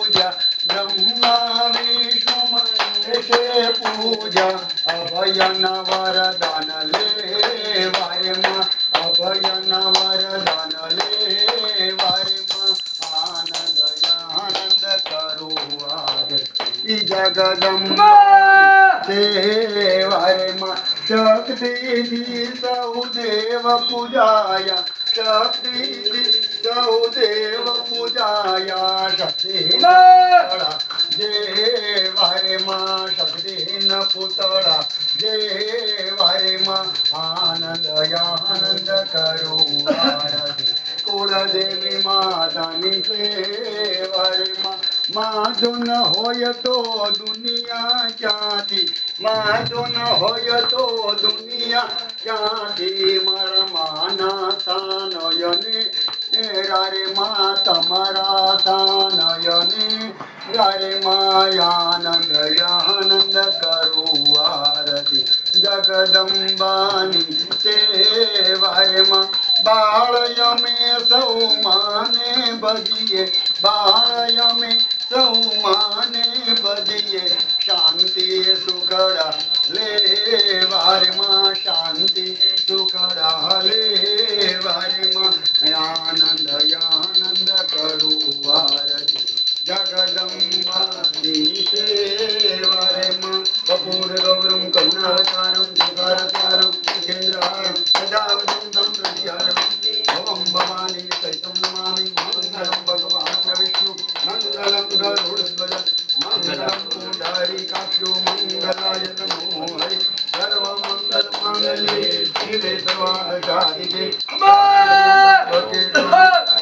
पूजा ब्रह्मा विष्णु महेशे पूजा अभयन वरदान ले वारे मां अभयन वरदान ले वारे मां आनंद आनंद करो आरती जगदम्बा वारे मां शक्ति सौदेव पूजाया शक्ति सौदेव पूजाया शक्ति जय वारे मां शक्ति न पुतळा जय वारे मां आनंद आनंद करो आरती कुलदेवी मातानी वारे मां माधो न होय तो दुनिया क्यांथी माधो न होय तो दुनिया क्यांथी मारा माना सानयने रारे मां तमारा सानयने रारे मां आनंद आनंद करो आरती जगदम्बानी वारे मां बाळय में सौ माने बजिए बाळय में सौ माने बजिए शांति सुखड़ा ले वारे मां शांति सुखड़ा ले वारे मां आनंद आनंद करो आरती जगदम्बा वारे मां कपूर गौरम करुणाचारम सुखाचारम केन्द्रहारम सदावदंतं प्रत्यारम भवं भवानी सहितं नमामि मंगलम भगवान विष्णु मंगलम गरुड़ध्वज मंगलम पुंडरीकाक्षो मंगलाय नमो हरि सर्वमंगल मांगल्ये शिवे सर्वार्थसाधिके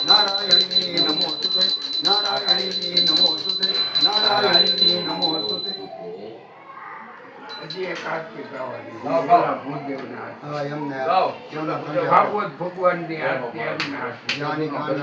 नारायणी नमोस्तुते नारायणी नमोस्तुते नारायणी नमोस्तुते હજી એક આરતી ગાવાની ભૂદેવના એમને ભાગવત ભગવાનની આરતી એમના જ્ઞાની કાન